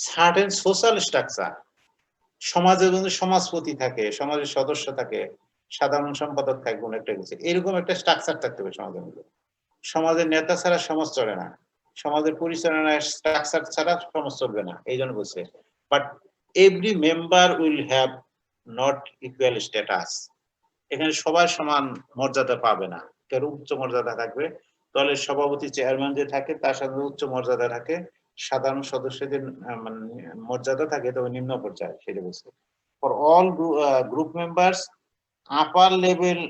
Certain social structure, সমাজের মধ্যে সমাজপতি থাকে, সমাজের সদস্য থাকে, সাধারণ সম্পাদক থাকবে, একটা কিছু এরকম একটা স্ট্রাকচার থাকতে হবে সমাজের মধ্যে। সমাজের নেতা ছাড়া সমাজ চলে না, সমাজের পরিচালনার স্ট্রাকচার ছাড়া সমাজ চলবে না, এই জন্য বলছে। But every member will have not equal status, এখানে সবাই সমান মর্যাদা পাবে না, কারো উচ্চ মর্যাদা থাকবে, দলের সভাপতি চেয়ারম্যান যে থাকে তার সাথে উচ্চ মর্যাদা থাকে, সাধারণ সদস্যদের মানে মর্যাদা থাকে তবে নিম্ন পর্যায়ে, সেটা বলছে। For all group members upper level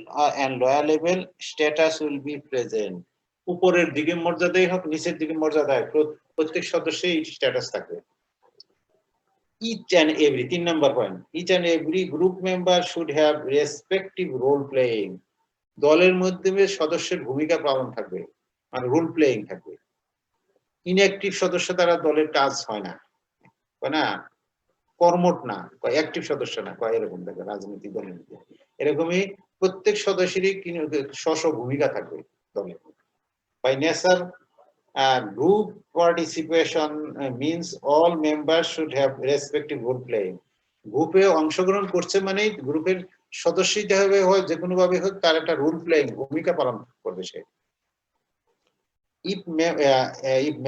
and lower level status will be present, উপরের দিকে মর্যাদাই হোক নিচের দিকে মর্যাদায় প্রত্যেক সদস্যের স্ট্যাটাস থাকবে। each and every 3 number point, each and every group member should have respective role playing, দলের মধ্যে সদস্যের ভূমিকা পালন থাকবে, মানে রোল প্লেইং থাকবে। ইনঅ্যাক্টিভ সদস্য দ্বারা দলের কাজ হয় না, তাই না, কর্মঠ না, অ্যাক্টিভ সদস্য না, এরকম থাকে রাজনৈতিক দলের মধ্যে। এরকমই প্রত্যেক সদস্যেরই স্ব ভূমিকা থাকবে দলে। By nature group participation means all members should have respective role playing, গ্রুপে অংশগ্রহণ করছে মানে গ্রুপের সদস্যই হবে, হয় যে কোনো ভাবে হোক তার একটা রোল প্লেইং ভূমিকা পালন করবে সে। if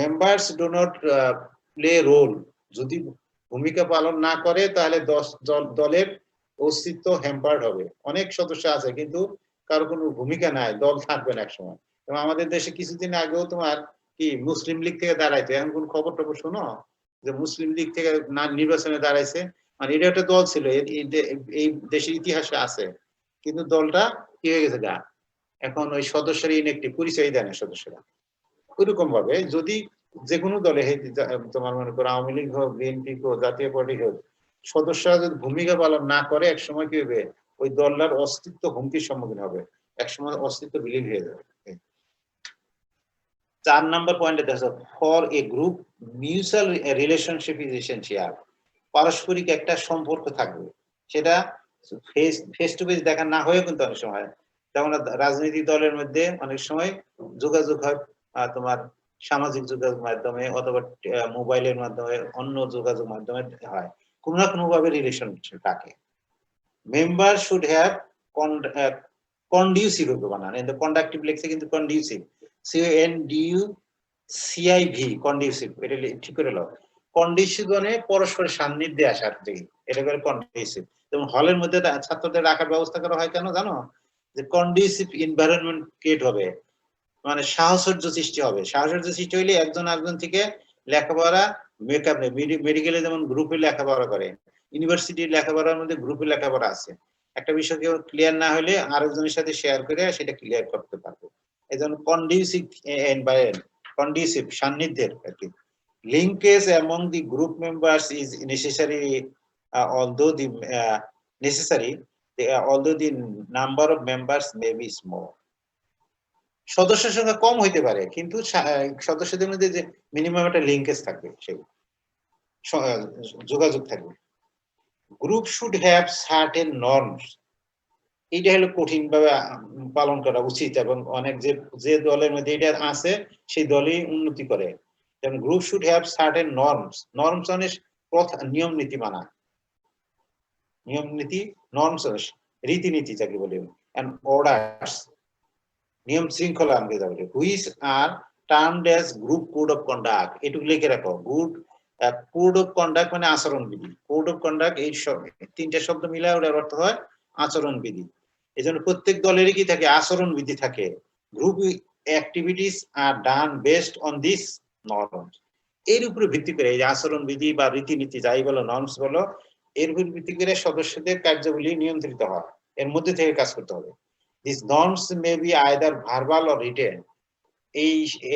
members do not play role, যদি ভূমিকা পালন না করে তাহলে দলের অস্তিত্ব হ্যাম্পার্ড হবে। অনেক সদস্য আছে কিন্তু কারো কোনো ভূমিকা নাই, দল থাকবে না একসময়। এবং আমাদের দেশে কিছুদিন আগেও তোমার কি মুসলিম লীগ থেকে দাঁড়াইতো, এখন কোন খবর টবর শোনো যে মুসলিম লীগ থেকে নির্বাচনে দাঁড়াইছে? মানে এটা একটা দল ছিল, এই দেশের ইতিহাসে আছে, কিন্তু দলটা কি হয়ে গেছে গা, এখন ওই সদস্যের ইনএক্টিভ, পরিচয় দেয় না সদস্যরা। ওইরকম ভাবে যদি যে কোনো দলে তোমার মনে করো আওয়ামী লীগ হোক, বিএনপি হোক, জাতীয় পার্টি হোক, সদস্যরা যদি ভূমিকা পালন না করে একসময় কি হবে, ওই দলটার অস্তিত্ব হুমকির সম্মুখীন হবে, একসময় অস্তিত্ব বিলীন হয়ে যাবে। 4 নম্বর পয়েন্টে দেখো, for a group mutual relationship is essential, পারস্পরিক একটা সম্পর্ক থাকবে, সেটা ফেস টু ফেস দেখা না হয়ে কিন্তু অনেক সময়, যেমন রাজনৈতিক দলের মধ্যে অনেক সময় যোগাযোগ হয় তোমার সামাজিক যোগাযোগ মাধ্যমে অথবা মোবাইলের মাধ্যমে, অন্য যোগাযোগ মাধ্যমে হয়, কোনো না কোনো ভাবে রিলেশন থাকে। মেম্বার শুড হ্যাভ কন্ডিউসিভ বানান, কিন্তু কন্ডাক্টিভ লেখছে কিন্তু কন্ডিউসিভ, CONDUCIV, কন্ডিউসিভ, এটা ঠিক করে লো। কন্ডিউসিভ মানে পরস্পরের সান্নিধ্যে আসার দিকে, এটা করে কন্ডিউসিভ। যেমন হলের মধ্যে ছাত্রদের রাখার ব্যবস্থা করা হয় কেন জানো, যে কন্ডিউসিভ এনভায়রনমেন্ট ক্রিয়েট হবে, মানে সাহচর্য সৃষ্টি হবে। সাহচর্য সৃষ্টি হইলে একজন আরেকজন থেকে লেখাপড়া, মেকআপ নেই, মেডিকেলে যেমন গ্রুপে লেখাপড়া করে, ইউনিভার্সিটির লেখাপড়ার মধ্যে গ্রুপে লেখাপড়া আছে, একটা বিষয় কেউ ক্লিয়ার না হলে আরেকজনের সাথে শেয়ার করে সেটা ক্লিয়ার করতে পারবে। এই জন্য কন্ডিউসিভ এনভায়রনমেন্ট, কন্ডিউসিভ সান্নিধ্যের আর কি। Linkage among the group members is necessary, although the necessary, although the number of members may be small, সদস্যের সংখ্যা কম হইতে পারে কিন্তু সদস্যদের মধ্যে যে মিনিমাম একটা লিঙ্কেজ থাকবে, সেই যোগাযোগ থাকবে। Group should have certain norms, এইটা হলো কঠিন ভাবে পালন করা উচিত, এবং অনেক যে দলের মধ্যে এটা আছে সেই দলই উন্নতি করে। যেমন group should have certain norms, norms মানে নিয়ম নীতি মানা, নিয়ম নীতি, নর্মস রীতিনীতি যাকে বলে, এন্ড অর্ডারস, নিয়ম শৃঙ্খলা আমাকে যাবে, which are termed as group code of conduct, এটুকু লিখে রাখো। গুড কোড অফ কন্ডাক্ট মানে আচরণ বিধি, কোড অফ কন্ডাক্ট এই তিনটা শব্দ মিলে ওটার অর্থ হয় আচরণ বিধি। এই জন্য প্রত্যেক দলেরই কি থাকে, আচরণ বিধি থাকে। Group activities are done based on this norms, এর উপরে ভিত্তি করে, এই যে আচরণ বিধি বা রীতিনীতি যাই বলো, নর্মস বলো, এর উপর ভিত্তি করে সদস্যদের কার্যাবলী নিয়ন্ত্রিত হয়, এর মধ্যে থেকে কাজ করতে হবে। These norms may be either verbal or written,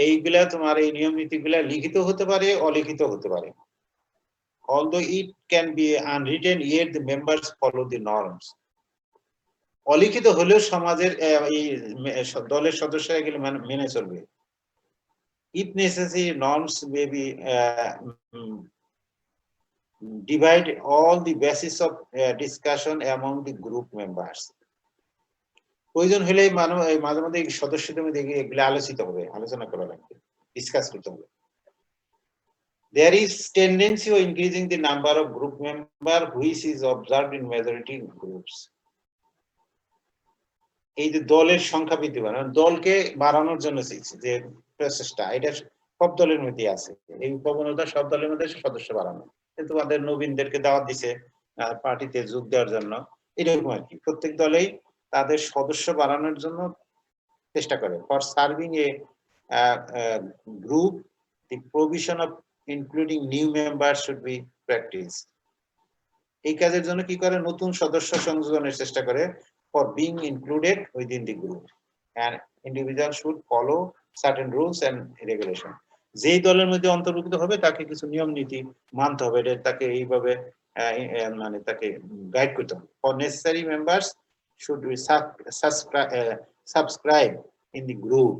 এইগুলা তোমার এই নিয়ম নীতিগুলা লিখিত হতে পারে, অলিখিত হতে পারে। Although it can be unwritten, yet the members follow the norms, অলিখিত হলেও সমাজের এই দলের সদস্যরা এগুলো মেনে চলবে। If necessary, norms may be divide all the basis of discussion among the group members, প্রয়োজন হলে মাঝে মাঝে সদস্যদের মধ্যে এগুলো আলোচিত হবে, আলোচনা করা লাগবে, ডিসকাস করতে হবে। There is tendency of increasing the number of group member which is observed in majority groups. এই যে দলের সংখ্যা বৃদ্ধি বাড়ানো, দলকে বাড়ানোর জন্য যে প্রচেষ্টা, এটা সব দলের মধ্যে আছে। এই প্রবণতা সব দলের মধ্যে সদস্য বাড়ানো। কিন্তু আমাদের নবীনদেরকে দাওয়াত দিছে পার্টিতে যোগ দেওয়ার জন্য, এরকম আর কি। প্রত্যেক দলেই তাদের সদস্য বাড়ানোর জন্য চেষ্টা করে। For serving A group, the provision of including new members should be practiced. এই কাজের জন্য কি করে, নতুন সদস্য সংযোজনের চেষ্টা করে, for being included within the group, and individual should follow certain rules and regulation. যেই দলের মধ্যে অন্তর্ভুক্ত হবে তাকে কিছু নিয়ম নীতি মানতে হবে, এটা তাকে এইভাবে মানে তাকে গাইড করতে হবে। for necessary members should be subscribe in the group.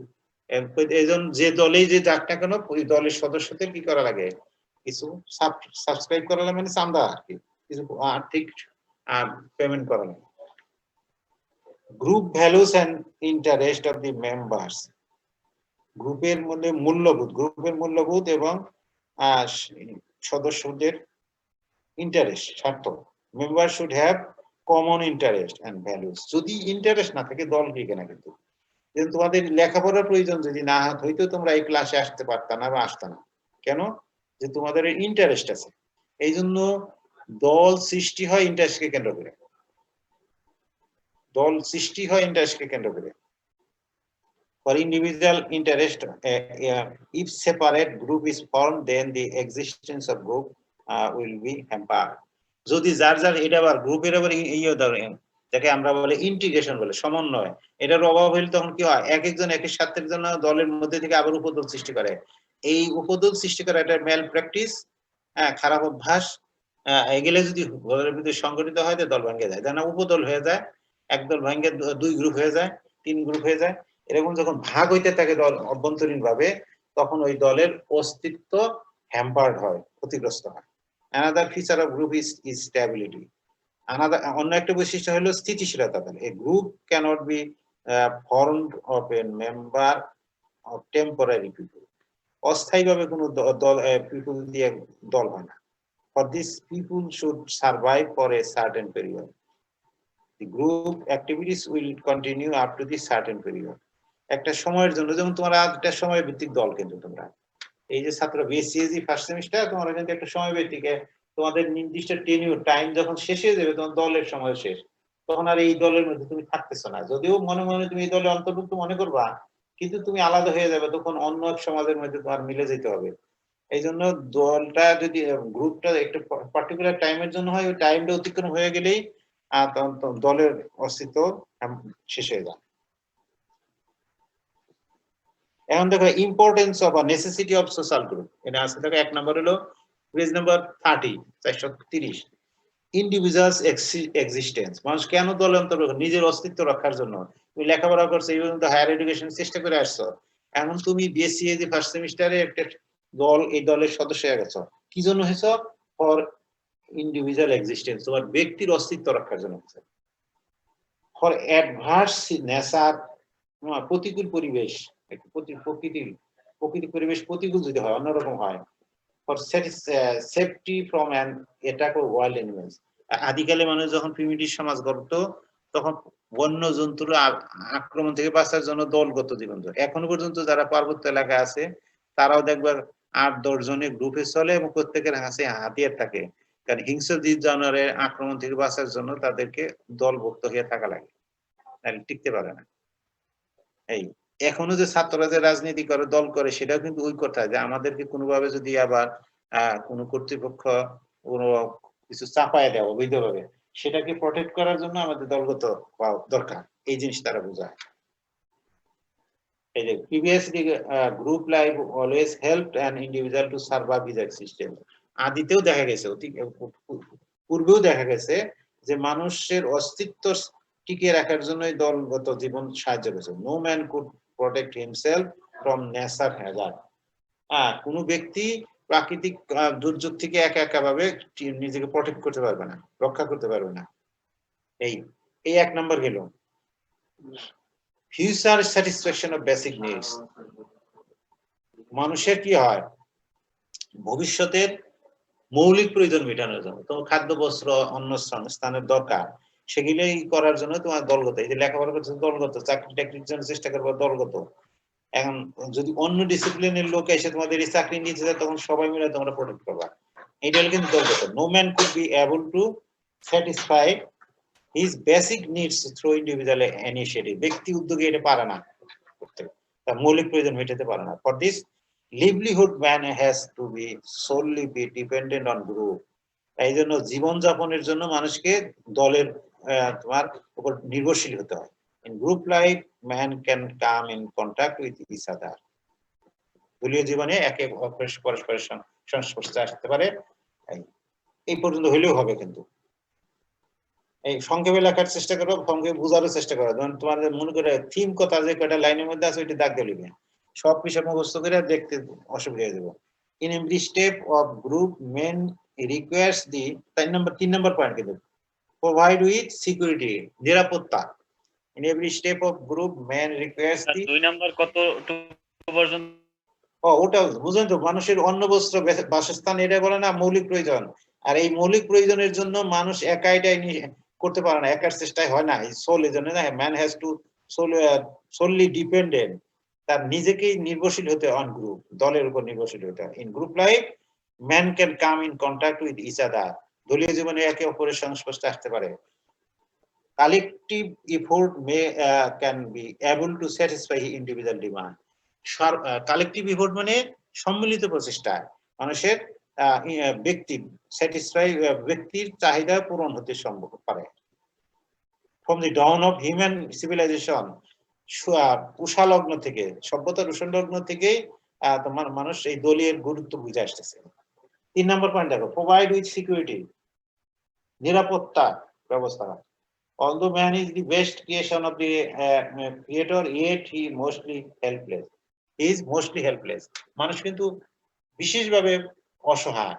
এইজন যে দলেই যে যাক না কেন, ওই দলের সদস্যদের কি করা লাগে, কিছু সাবস্ক্রাইব করা লাগে, মানে চাঁদা আর কি, কিছু আর্থিক পেমেন্ট করা লাগে। Group values and interest of the members, গ্রুপের মধ্যে মূল্যবোধ, গ্রুপের মূল্যবোধ এবং সদস্যদের ইন্টারেস্ট, স্বার্থ। Member should have common interest and values. যদি ইন্টারেস্ট না থাকে দল টিকে না। কিন্তু তোমাদের লেখাপড়ার প্রয়োজন যদি না হইতো তোমরা এই ক্লাসে আসতে পারতা না বা আসতা না। কেন? যে তোমাদের ইন্টারেস্ট আছে। এই জন্য দল সৃষ্টি হয় ইন্টারেস্টকে কেন্দ্র করে। দল সৃষ্টি হয় ইন্টারেস্টকে কেন্দ্র করে। For individual interest, if separate group is formed, then the existence of group will be hampered. যদি যার যার এটা আবার গ্রুপের আবার ইয়ে ধরেন, যাকে আমরা বলে ইন্টিগ্রেশন বলে, সমন্বয়, এটার অভাব হলে তখন কি হয়, এক একজন একের স্বার্থের জন্য দলের মধ্যে থেকে আবার উপদল সৃষ্টি করে। এই উপদল সৃষ্টি করা একটা ম্যাল প্র্যাকটিস, খারাপ অভ্যাস। এগুলো যদি দলের ভিতরে সংগঠিত হয় তো দল ভেঙে যায়, না উপদল হয়ে যায়, একদল ভেঙে দুই গ্রুপ হয়ে যায়, তিন গ্রুপ হয়ে যায়। এরকম যখন ভাগ হইতে থাকে দল অভ্যন্তরীণ ভাবে, তখন ওই দলের অস্তিত্ব হ্যাম্পার্ড হয়, ক্ষতিগ্রস্ত হয়। Another feature of group is stability. অন্য একটা বৈশিষ্ট্য হলো স্থিতিশীলতা। A group cannot be formed of a member of temporary people. অস্থায়ীভাবে কোনো দল পিপল দিয়ে দল হয় না। For this, people should survive for a certain period. The group activities will continue up to this certain period. একটা সময়ের জন্য, যেমন তোমরা একটা সময় ভিত্তিক দল, কিন্তু তোমরা এই যে ছাত্র বিএসসি ফার্স্ট সেমিস্টার, তোমরা কিন্তু একটা সময় ভিত্তিক, তোমাদের নির্দিষ্ট টেনিউর টাইম যখন শেষ হয়ে যাবে, তোমার দলের সময় শেষ, তখন আর এই দলের মধ্যে তুমি থাকতেছো না। যদিও মনে মনে তুমি এই দলে অন্তর্ভুক্ত মনে করবা, কিন্তু তুমি আলাদা হয়ে যাবে, তখন অন্য এক সমাজের মধ্যে তোমার মিলে যেতে হবে। এই জন্য দলটা যদি, গ্রুপটা একটা পার্টিকুলার টাইমের জন্য হয়, ওই টাইমটা অতিক্রম হয়ে গেলেই দলের অস্তিত্ব শেষ হয়ে যায়। এখন দেখো ইম্পর্টেন্স অফ বা নেসেসিটি অফ সোশ্যাল গ্রুপ। এটা আছে, দেখো 1 নম্বর হলো পেজ নাম্বার 30, 430, ইন্ডিভিজুয়ালস এক্সিস্টেন্স। মানুষ কেন দলে অন্তর্ভুক্ত? নিজের অস্তিত্ব রক্ষার জন্য। তুমি লেখাপড়া করছো, এই পর্যন্ত হায়ার এডুকেশন চেষ্টা করে আসছো, এখন তুমি বিএসসি ফার্স্ট সেমিস্টারে একটা দল, এই দলের সদস্য হয়ে গেছো। কি জন্য হয়েছো? ফর ইন্ডিভিজুয়াল এক্সিস্টেন্স, তোমার ব্যক্তির অস্তিত্ব রক্ষার জন্য। ফর অ্যাডভার্স নেচার, প্রতিকূল পরিবেশ, প্রকৃতি পরিবেশ প্রতিকূল যদি হয়, অন্যরকম হয়। For safety from an attack of wild animals. আদিকালে মানুষ যখন প্রিমিটিভ সমাজ গড়ত, তখন বন্য জন্তুর আক্রমণ থেকে বাঁচার জন্য দলগত জীবন। এখনো পর্যন্ত যারা পার্বত্য এলাকায় আছে, তারাও দেখবার 8-10 জনের গ্রুপে চলে এবং প্রত্যেকের হাতে হাতিয়ার থাকে। কারণ হিংস্র জীব জানোয়ারের আক্রমণ থেকে বাঁচার জন্য তাদেরকে দলভুক্ত হয়ে থাকা লাগে, টিকতে পারে না। এই এখনো যে ছাত্ররা যে রাজনীতি করে, দল করে, সেটাও কিন্তু ওই কথা যে আমাদেরকে কোনোভাবে যদি আবার কোনো কর্তৃপক্ষ কোনো কিছু চাপায় দেয় অবৈধভাবে, সেটাকে প্রটেক্ট করার জন্য আমাদের দলগত হওয়া দরকার, এই জিনিস তারা বোঝায়। এই যে previously group life always helped an individual to survive his existence. আদিতেও দেখা গেছে, পূর্বেও দেখা গেছে যে মানুষের অস্তিত্ব টিকিয়ে রাখার জন্যই দলগত জীবন সাহায্য করেছে। No man could protect himself from nature hazard. কোনো ব্যক্তি প্রাকৃতিক দুর্যোগ থেকে একা ভাবে নিজেকে প্রটেক্ট করতে পারবে না, রক্ষা করতে পারবে না। এই 1 নম্বর গেল। Future satisfaction of basic needs. মানুষের কি হয়, ভবিষ্যতের মৌলিক প্রয়োজন মেটানোর জন্য, তোমার খাদ্য, বস্ত্র, অন্য স্থানের দরকার, সেগুলোই করার জন্য তোমার দলগত, এই যে লেখাপড়া করছে দলগত, চাকরি টাকরির জন্য চেষ্টা করবো দলগত। এখন যদি অন্য ডিসিপ্লিনের লোক এসে তোমাদের এই চাকরি নিতে যায়, তখন সবাই মিলে তোমরা প্রোটেক্ট করবা। এটা হলো কিন্তু দলগত। No man could be able to satisfy his basic needs through individual initiative. ব্যক্তি উদ্যোগে এটা পারে না করতে, তার মৌলিক প্রয়োজন মেটাতে পারে না। For this livelihood man has to be solely be dependent on group। এই জন্য জীবনযাপনের জন্য মানুষকে দলের তোমার উপর নির্ভরশীল হতে হয়। In group life, man can come in contact with each other। দলীয় জীবনে একে পরস্পরের সংস্পর্শে আসতে পারে। এই পর্যন্ত হইলেও হবে, কিন্তু এই সংক্ষেপে লেখার চেষ্টা করো, সংক্ষেপে বোঝারও চেষ্টা করো। যেমন তোমাদের মনে করে থিম কথা যে কয়টা লাইনের মধ্যে আছে ওইটি দাগ দিয়ে লিখবে, সব বিষয় মুখস্থ করে দেখতে অসুবিধা হয়ে যাবে। In every step of group, men requires the 3 number point কিন্তু provide with security, নিরাপত্তা। In every step of group, men requires the 2 number কত পর্যন্ত? ওটা বুঝেন তো, মানুষের অন্ন, বস্ত্র, বাসস্থান, এটা বলে না মৌলিক প্রয়োজন। আর এই মৌলিক প্রয়োজনের জন্য মানুষ একা এটাই করতে পারে না, একার চেষ্টায় হয় না। সোল, এই জন্য না, man has two solely dependent, তার নিজেকেই নির্ভরশীল হতে, অন গ্রুপ, দলের উপর নির্ভরশীল হতে হয়। In group life, man can come in contact with each other. দলীয় জীবনে একে অপরের সংস্পর্শে আসতে পারে। Collective effort may can be able to satisfy individual demand. Collective effort মানে সম্মিলিত প্রচেষ্টা, মানুষের ব্যক্তির চাহিদা পূরণ হতে সম্ভব পারে। From the dawn of human civilisation, উষালগ্ন থেকে, সভ্যতার উষালগ্ন থেকেই তোমার মানুষ এই দলীয় গুরুত্ব বুঝে আসতেছে। 3 নম্বর পয়েন্ট দেখো, প্রোভাইড উইথ সিকিউরিটি, নিরাপত্তা ব্যবস্থা। Although man is the best creation of the creator, yet he mostly helpless. He is mostly helpless. মানুষ কিন্তু বিশেষভাবে অসহায়।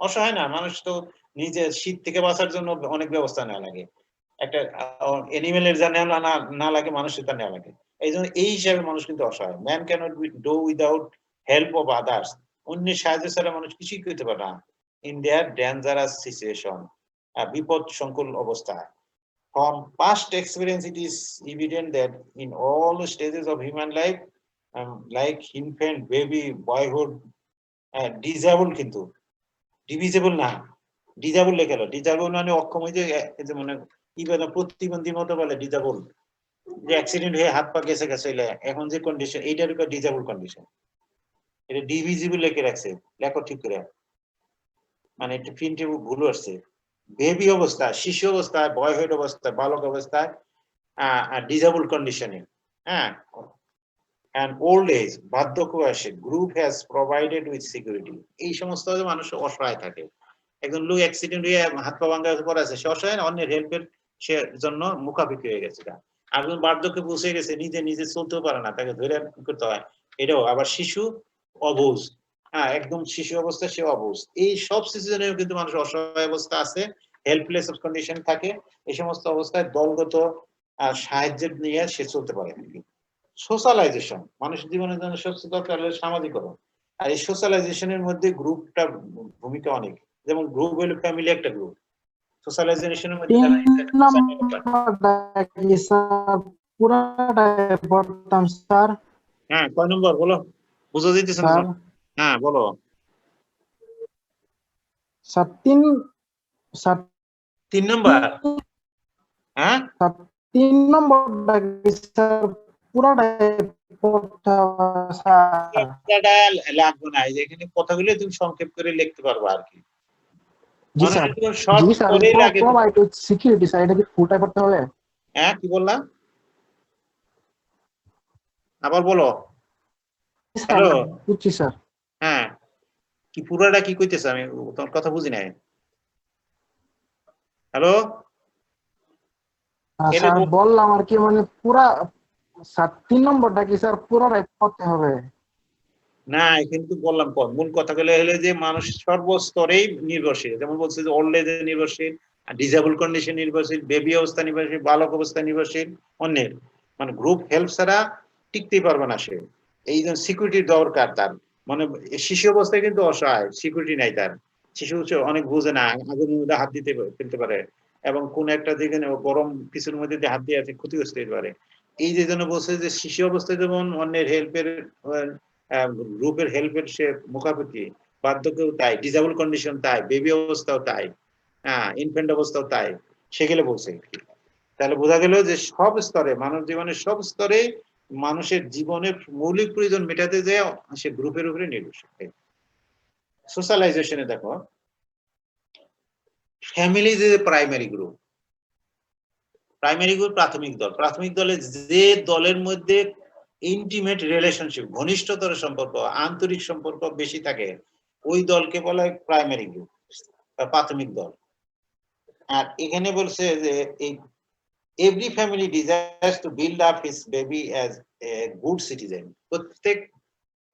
অসহায় না, মানুষ তো নিজের শীত থেকে বাঁচার জন্য অনেক ব্যবস্থা নেওয়া লাগে। একটা অ্যানিমেলের যা নেওয়া না লাগে, মানুষের তা নেওয়া লাগে। এই জন্য এই হিসাবে মানুষ কিন্তু অসহায়। Man cannot do without help of others. অন্যের সাহায্য ছাড়া মানুষ কিছুই করতে পারে না। ইন দেয়ার ডেঞ্জারাস সিচুয়েশন, বিপদ সংকুল অবস্থায়। From past experience, it is evident that in all stages of human life, like infant, baby, boyhood, disabled কিন্তু ডিভিজেবল না, ডিজাবল লেখা হলো। ডিজাবল মানে অক্ষম, হয়ে যে মানে কি বলে, প্রতিবন্ধী মতো বলে ডিজাবল, যে অ্যাক্সিডেন্ট হয়ে হাত পা গেছে গেছে, এখন যে কন্ডিশন, এইটার উপর ডিজাবল কন্ডিশন। এটা ডিভিজিবল লিখে রাখছে, লেখো ঠিক করে, মানে একটু প্রিন্টে ভুল আসছে। বেবি অবস্থায়, শিশু অবস্থায়, বয়হেড অবস্থায়, বালক অবস্থায়, ডিজেবল কন্ডিশনে, হ্যাঁ। and old age, বার্ধক্য বয়সে, group has provided with security. এই সমস্ত মানুষ অসহায় থাকে। একজন লোক অ্যাক্সিডেন্ট হয়ে হাত পা ভাঙা পড়ে আছে, সে অসহায়, অন্যের হেল্পের সে জন্য মুখাপেক্ষি হয়ে গেছে। আর একজন বার্ধক্যে পৌঁছে গেছে, নিজে চলতেও পারে না, তাকে ধরে করতে হয়। এটাও আবার শিশু, অবুঝ, হ্যাঁ, একদম শিশু অবস্থায় সে অবুঝ। এই সব সিচুয়েশনেও কিন্তু মানুষ অসহায় অবস্থা আছে, হেল্পলেস কন্ডিশন থাকে। এই সমস্ত অবস্থায় দলগত সাহায্যের নিয়ে সে চলতে পারে। সোশ্যালাইজেশন, মানুষের জীবনের জন্য সামাজিকরণ। আর এই সোশ্যালাইজেশনের মধ্যে গ্রুপটা ভূমিকা অনেক। যেমন গ্রুপ হলো ফ্যামিলি একটা গ্রুপ, সোশ্যালাইজেশনের মধ্যে হ্যাঁ, কয় নম্বর বলো, বুঝা যাইতেছে না? হ্যাঁ বলো। 3 নম্বর। হ্যাঁ, 3 নম্বরটা কি স্যার পুরাটাই পড়তে হবে স্যার? লাগবে না, এই যে এখানে কথাগুলো তুমি সংক্ষেপ করে লিখতে পারবে আর কি। জি স্যার, জি sir, provide with security sir, এটা কি ফুলটাই পড়তে হবে? হ্যাঁ, কি বললাম আবার বলো। হ্যালো, বুঝছি স্যার। হ্যাঁ, কি পুরাটা কি কইতেছ, আমি তোমার কথা বুঝি নাই। হ্যালো স্যার, বললাম আর কি, মানে পুরা স্যার 3 নম্বরটা কি স্যার পুরাটাই পড়তে হবে? না, কিন্তু বললাম মূল কথাগুলো হলো যে মানুষ সর্বস্তরেই নির্ভরশীল। যেমন বলছে যে ওল্ড এজে নির্ভরশীল, ডিসেবল কন্ডিশন নির্ভরশীল, বেবি অবস্থা নির্ভরশীল, বালক অবস্থা নির্ভরশীল অন্যের। মানে গ্রুপ হেল্প ছাড়া টিকতেই পারবে না সে। এই জন্য সিকিউরিটির দরকার তার। মানে শিশু অবস্থায় কিন্তু অসহায়, সিকিউরিটি নাই তার। শিশু হচ্ছে অনেক বুঝে না, আগুনের মধ্যে হাত দিতে ফেলতে পারে এবং কোন একটা যেখানে গরম কিছুর মধ্যে দিয়ে হাত দিয়ে আছে ক্ষতিগ্রস্ত হতে পারে। এই যে জন্য বলছে যে শিশু অবস্থায় যেমন অন্যের হেল্পের গ্রুপের হেল্পের সে মুখাপেক্ষি, বার্ধক্যও তাই, ডিসেবল কন্ডিশন তাই, বেবি অবস্থাও তাই, হ্যাঁ ইনফ্যান্ট অবস্থাও তাই, সেগুলো বলছে। তাহলে বোঝা গেল যে সব স্তরে, মানব জীবনের সব স্তরে মানুষের জীবনের মৌলিক প্রয়োজন মেটাতে যায় সে গ্রুপের উপরে নির্ভরশীল। সোশ্যালাইজেশনে দেখো, ফ্যামিলি যে প্রাইমারি গ্রুপ, প্রাথমিক দল। প্রাথমিক দলে যে দলের মধ্যে ইন্টিমেট রিলেশনশিপ, ঘনিষ্ঠতর সম্পর্ক, আন্তরিক সম্পর্ক বেশি থাকে, ওই দলকে বলা হয় প্রাইমারি গ্রুপ বা প্রাথমিক দল। আর এখানে বলছে যে এই every family desires to build up his baby as a good citizen. প্রত্যেক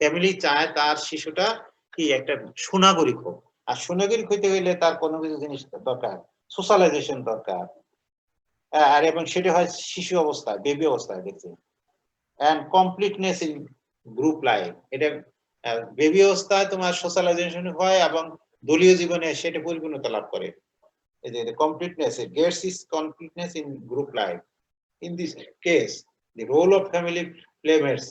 ফ্যামিলি চায় তার শিশুটা কি একটা সুনাগরিক হোক, আর সুনাগরিক হইতে হইলে তার কোনো কিছু জিনিস দরকার, সোশ্যালাইজেশন দরকার। আর এবং সেটা হয় শিশু অবস্থায়, বেবি অবস্থায় দেখছি। and completeness in group life, এটা বেবি অবস্থায় তোমার সোশ্যালাইজেশন হয় এবং দলীয় জীবনে সেটা পরিপূর্ণতা লাভ করে। এই যে completeness, it gets its completeness in group life. In this case, the role of family playmates,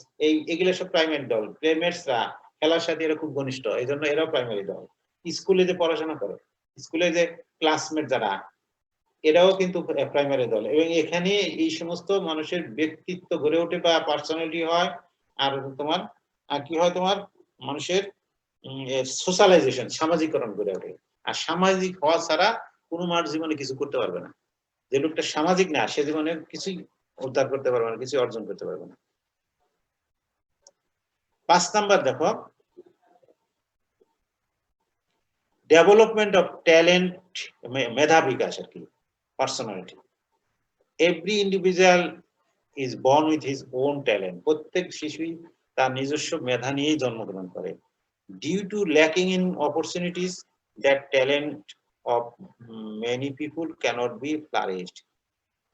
এগুলো সব প্রাইমারি দল। প্লেমেটসরা খেলার সাথে এরা খুব ঘনিষ্ঠ, এই জন্য এরাও প্রাইমারি দল। স্কুলে যে পড়াশোনা করে, স্কুলে যে ক্লাসমেট যারা, এরাও কিন্তু প্রাইমারি দল। এবং এখানে এই সমস্ত মানুষের ব্যক্তিত্ব গড়ে ওঠে বা পার্সোনালিটি হয়। আর তোমার কি হয়, তোমার মানুষের সোশ্যালাইজেশন, সামাজিকরণ গড়ে ওঠে। আর সামাজিক হওয়া ছাড়া কোনো মানুষ জীবনে কিছু করতে পারবে না। যে লোকটা সামাজিক না, সে জীবনে কিছুই উদ্ধার করতে পারবে না, কিছু অর্জন করতে পারবে না। 5 নাম্বার দেখো, ডেভেলপমেন্ট অফ ট্যালেন্ট, মেধা বিকাশ আর কি, personality. Every individual is born with his own talent. প্রত্যেক শিশুই তার নিজস্ব মেধা নিয়েই জন্মগ্রহণ করে। Due to lacking in opportunities, that talent of many people cannot be flourished.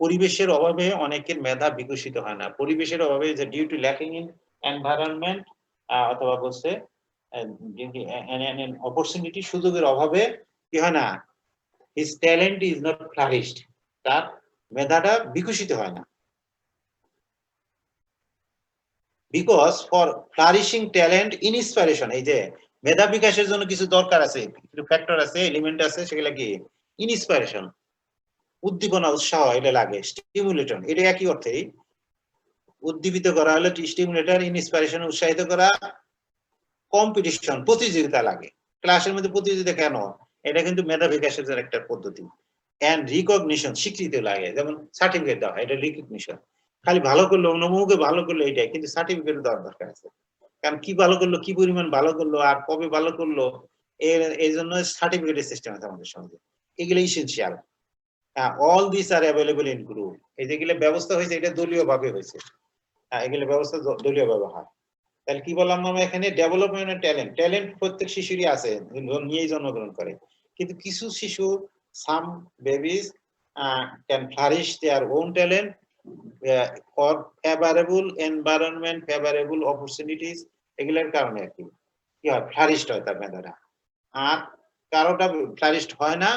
পরিবেশের অভাবে অনেকের মেধা বিকশিত হয় না। পরিবেশের অভাবে, যে due to lacking in environment, অথবা বলছে অপরচুনিটি, সুযোগের অভাবে কি হয় না, his talent is not flourished, তার মেধাটা বিকশিত হয় না। Because for flourishing talent inspiration, এই যে মেধা বিকাশের জন্য কিছু দরকার আছে, কিছু ফ্যাক্টর আছে, এলিমেন্ট আছে, সেগুলা কি ইনস্পিরেশন, উদ্দীপনা, উৎসাহ, এটা লাগে। স্টিমুলেটর, এটা একই অর্থেই। উদ্দীপিত করা হলো স্টিমুলেটর, ইনস্পিরেশন উৎসাহিত করা। কম্পিটিশন, প্রতিযোগিতা লাগে। ক্লাসের মধ্যে প্রতিযোগিতা কেন? এটা কিন্তু মেধা বিকাশের একটা পদ্ধতি। এন্ড রিকগনিশন, স্বীকৃতি লাগে, যেমন সার্টিফিকেট দেওয়া হয়, এটা রিকগনিশন। খালি ভালো করলো, অন্যমুখে ভালো করলো এটাই, কিন্তু সার্টিফিকেট দেওয়ার দরকার আছে। কারণ কি ভালো করলো, কি পরিমাণ ভালো করলো, আর কবে ভালো করলো, এই জন্য সার্টিফিকেটের সিস্টেম আছে আমাদের সঙ্গে। এগুলো essential. All this R available in group. এই যেগুলো ব্যবস্থা হয়েছে, এটা দলীয় ভাবে হয়েছে। এগুলো ব্যবস্থা দলীয় ভাবে হয়। তাহলে কি বললাম আমরা এখানে, ডেভেলপমেন্ট ট্যালেন্ট। ট্যালেন্ট প্রত্যেক শিশুরই আছে, নিয়েই জন্মগ্রহণ করে। কিন্তু কিছু শিশু, some babies can flourish their own talent for favourable environment, favourable opportunities, এগুলোর কারণে আর কি হয়, ফ্লারিশড হয় তার মেধাটা। আর কারোটা ফ্লারিশড হয় না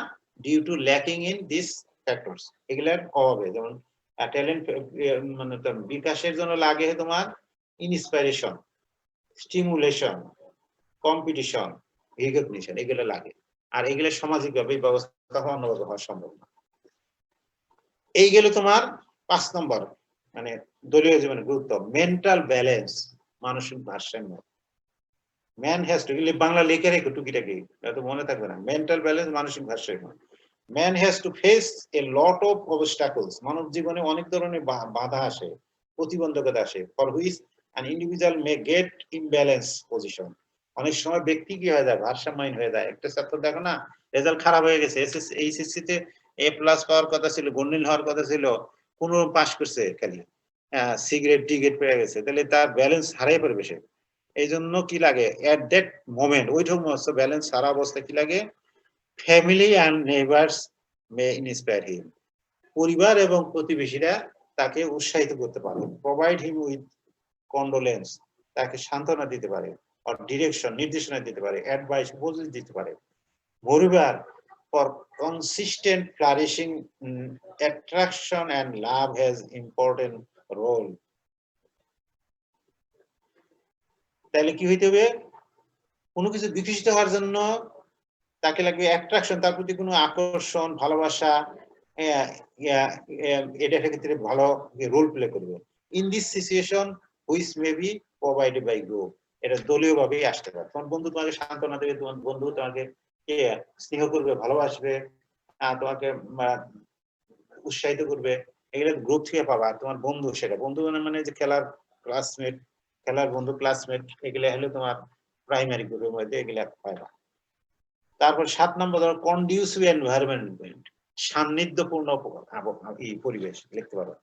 due to lacking in this factors, এগুলোর অভাবে। যেমন ট্যালেন্ট মানে বিকাশের জন্য লাগে তোমার ইনস্পিরেশন, স্টিমুলেশন, কম্পিটিশন, রিকগনিশন, এগুলো লাগে। আর এগুলো সামাজিকভাবে ব্যবস্থা হওয়া, অন্যভাবে হওয়া সম্ভব না। এই গেল তোমার 5 নম্বর, মানে দলীয় জীবনের গুরুত্ব। মেন্টাল ব্যালেন্স, মানসিক ভারসাম্য। ম্যান হ্যাজ টু, বাংলা লিখে রেখো টুকিটাকি, তো মনে থাকবে না। মেন্টাল ব্যালেন্স, মানসিক ভারসাম্য। Man has to face a lot of obstacles. মানব জীবনে অনেক ধরনের বাধা আসে, প্রতিবন্ধকতা আসে। For which an individual may get imbalance position. অনেক সময় ব্যক্তি কি হয়ে যায়, ভারসাম্যহীন হয়ে যায়। একটা ছাত্র দেখো না, রেজাল্ট খারাপ হয়ে গেছে, এইচএসসি তে এ প্লাস পাওয়ার কথা ছিল, গণ্ডিল হওয়ার কথা ছিল, 15 পাস করছে, খালি সিগারেট টিকেট পেয়ে গেছে, তাহলে তার ব্যালেন্স হারাই পড়বে সে। এই জন্য কি লাগে, এট দ্যাট মোমেন্ট, ওই সমস্ত ব্যালেন্স হারা অবস্থায় কি লাগে, family and neighbours may inspire him. পরিবার এবং প্রতিবেশীরা তাকে উৎসাহিত করতে পারে। প্রোভাইড হিম উইথ কন্ডোলেন্স, তাকে সান্ত্বনা দিতে পারে। or direction, নির্দেশনা দিতে পারে, advice, উপদেশ দিতে পারে। Moreover, for consistent flourishing, attraction and love has important role. তাহলে কি হইতে হবে? কোনো কিছু বিকশিত হওয়ার জন্য তাকে লাগবে অ্যাট্রাকশন, তার প্রতি কোনো আকর্ষণ, ভালোবাসা, এটা ক্ষেত্রে ভালো রোল প্লে করবে। In this situation which may be provided by group, এটা দলীয় ভাবেই আসতে পারে। তোমার বন্ধু তোমাকে সান্ত্বনা দেবে, তোমার বন্ধু তোমাকে স্নেহ করবে, ভালোবাসবে, তোমাকে উৎসাহিত করবে, এগুলো গ্রুপ থেকে পাবা। তোমার বন্ধু, সেটা বন্ধু মানে যে খেলার ক্লাসমেট, খেলার বন্ধু, ক্লাসমেট, এগুলো হলে তোমার প্রাইমারি গ্রুপের মধ্যে এগুলা পাইবা। তারপর 7 নম্বর ধরো কন্ডিউসিভ এনভায়রনমেন্ট, সান্নিধ্যপূর্ণ পরিবেশ লিখতে পারো।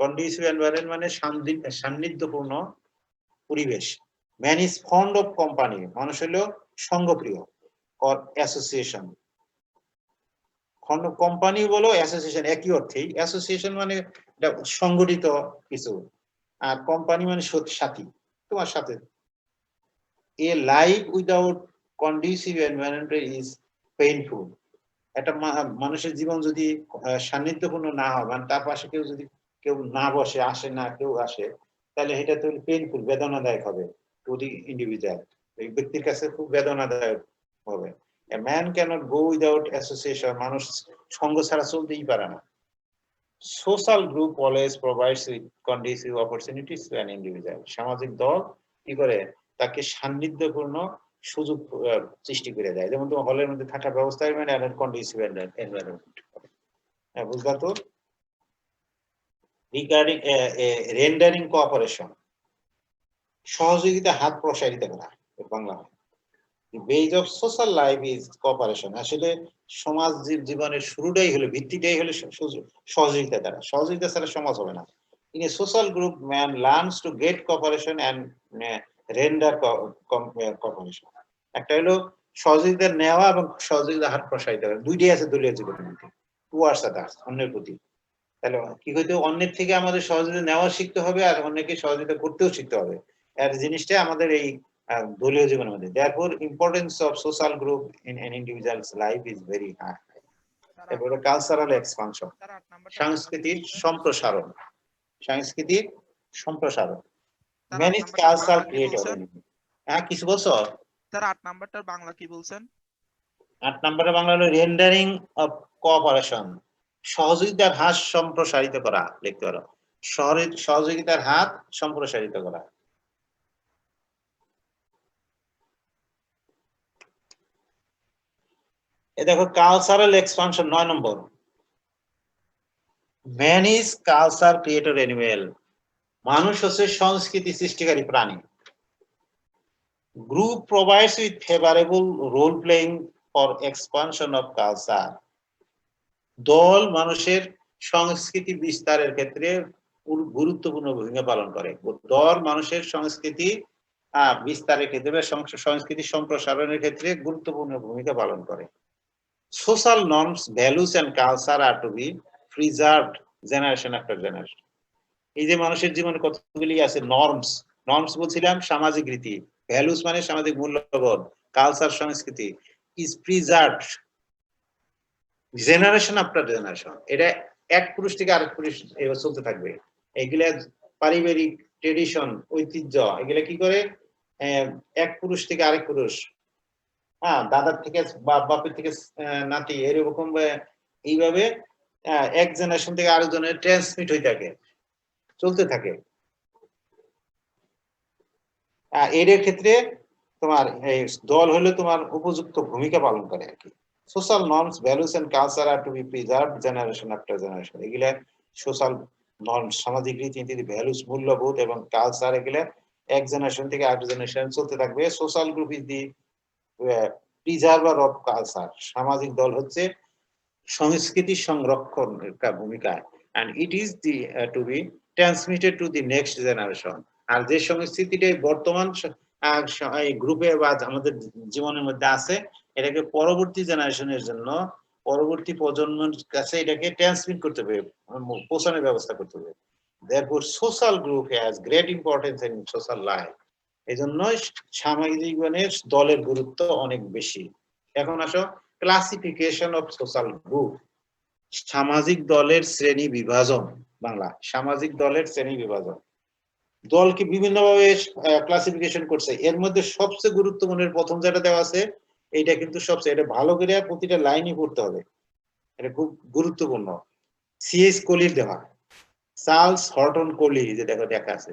কন্ডিউসিভ এনভায়রনমেন্ট মানে সান্নিধ্যপূর্ণ পরিবেশ। Man is fond of company, মানুষ হলো সঙ্গপ্রিয়, অর অ্যাসোসিয়েশন। কোম্পানি বলো অ্যাসোসিয়েশন একই অর্থেই। অ্যাসোসিয়েশন মানে এটা সংগঠিত কিছু, আর কোম্পানি মানে সাথী, তোমার সাথে। এ life without conducive environment is painful. একটা মানুষের জীবন যদি সান্নিধ্যপূর্ণ না হয়, মানে তার পাশে কেউ না বসে, আসে না, কেউ আসে, তাহলে এটা তো পেইনফুল, বেদনাদায়ক হবে টু দি ইন্ডিভিজুয়াল, এই ব্যক্তির কাছে খুব বেদনাদায়ক হবে। A man cannot go without association, মানুষ সঙ্গ ছাড়া চলতেই পারে না। Social group always provides with conducive opportunities to an individual. সামাজিক দল কি করে? তাকে সান্নিধ্যপূর্ণ সুযোগ সৃষ্টি করে দেয়। যেমন তোমার হলের মধ্যে থাকার ব্যবস্থা মানে কন্ডিউসিভ এনভায়রনমেন্ট। বুঝলা তো? রিগার্ডিং রেন্ডারিং কোঅপারেশন, সহযোগিতা হাত প্রসারিত করা, Bangla. Base of social life is cooperation. আসলে সমাজ জীবনের শুরুটাই হলো, ভিত্তিটাই হলো সহযোগিতা দ্বারা। সহযোগিতা ছাড়া সমাজ হবে না। In a social group man learns to get cooperation and render cooperation. একটা হলো সহযোগিতা নেওয়া এবং সহযোগিতা হাত প্রসারিত করা, দুইটাই আছে দলীয় জীবনের মধ্যে। টুয়ার্ডস আদার্স, অন্যের প্রতি। তাহলে কি হইতো, অন্যের থেকে আমাদের সহযোগিতা নেওয়া শিখতে হবে, আর অন্যকে সহযোগিতা করতেও শিখতে হবে। এর জিনিসটা আমাদের এই দলীয় জীবনের মধ্যে। Therefore, importance of social group in an individual's life is very high. এরপরে কালচারাল এক্সপানশন, সাংস্কৃতিক সম্প্রসারণ। সাংস্কৃতিক সম্প্রসারণ, many cultural creator। হ্যাঁ, কিছু বলছো? স্যার 8 নাম্বারটার বাংলা কি বলছেন? 8 নম্বরে বাংলা হলো রেন্ডারিং অফ কোঅপারেশন, সহযোগিতার হাত সম্প্রসারিত করা লিখতে পারো। সহযোগিতার হাত সম্প্রসারিত করা। এ দেখো কালচারাল এক্সপানশন 9 নম্বর। Man is culture creator animal, মানুষ হচ্ছে সংস্কৃতি সৃষ্টিকারী প্রাণী। Group provides with favourable role playing for expansion of culture, দল মানুষের সংস্কৃতি বিস্তারের ক্ষেত্রে গুরুত্বপূর্ণ ভূমিকা পালন করে। দল মানুষের সংস্কৃতি বিস্তারের ক্ষেত্রে, সংস্কৃতি সম্প্রসারণের ক্ষেত্রে গুরুত্বপূর্ণ ভূমিকা পালন করে। Social norms, values and culture are to be preserved generation after generation. এই যে মানুষের জীবনে কতগুলি আছে নর্মস বলছিলাম, সামাজিক রীতি, ভ্যালুস মানে সামাজিক মূল্যবোধ, কালচার সংস্কৃতি, is preserved generation after generation. এটা এক পুরুষ থেকে আরেক পুরুষ এবার চলতে থাকবে। এগুলা পারিবারিক ট্রেডিশন, ঐতিহ্য, এগুলা কি করে এক পুরুষ থেকে আরেক পুরুষ, দাদার থেকে বাপের থেকে নাতি, এরকম এইভাবে এক জেনারেশন থেকে আরেক জনের ট্রান্সমিট হয়ে থাকে, চলতে থাকে। এর ক্ষেত্রে তোমার দল হলো তোমার উপযুক্ত ভূমিকা পালন করে আর কি। Social norms, values and culture are to be preserved generation after generation. এগুলা সোশ্যাল নর্মস, সামাজিক রীতিনীতি, ভ্যালুস মূল্যবোধ এবং কালচার, এগুলা এক জেনারেশন থেকে আরেক জেনারেশন চলতে থাকবে। Social group is the preserver of culture, সামাজিক দল হচ্ছে সংস্কৃতি সংরক্ষণের ভূমিকা, and it is the to be transmitted to the next generation। আর যে সংস্কৃতিটা বর্তমান গ্রুপে বা আমাদের জীবনের মধ্যে আছে, এটাকে পরবর্তী জেনারেশনের জন্য, পরবর্তী প্রজন্মের কাছে এটাকে ট্রান্সমিট করতে হবে, পৌঁছানোর ব্যবস্থা করতে হবে। Therefore, social group has great importance in social life. এই জন্য সামাজিক জীবনের দলের গুরুত্ব অনেক বেশি। এখন আসো ক্লাসিফিকেশন অফ সোশ্যাল গ্রুপ, সামাজিক দলের শ্রেণী বিভাজন। বাংলা সামাজিক দলের শ্রেণী বিভাজন। দলকে বিভিন্নভাবে ক্লাসিফিকেশন করছে, এর মধ্যে সবচেয়ে গুরুত্বপূর্ণ প্রথম যেটা দেওয়া আছে এইটা কিন্তু সবচেয়ে, এটা ভালো করে প্রতিটা লাইনই পড়তে হবে, এটা খুব গুরুত্বপূর্ণ। সিএস কোলির দেওয়া, চার্লস হর্টন কোলি, যে দেখো দেখা আছে।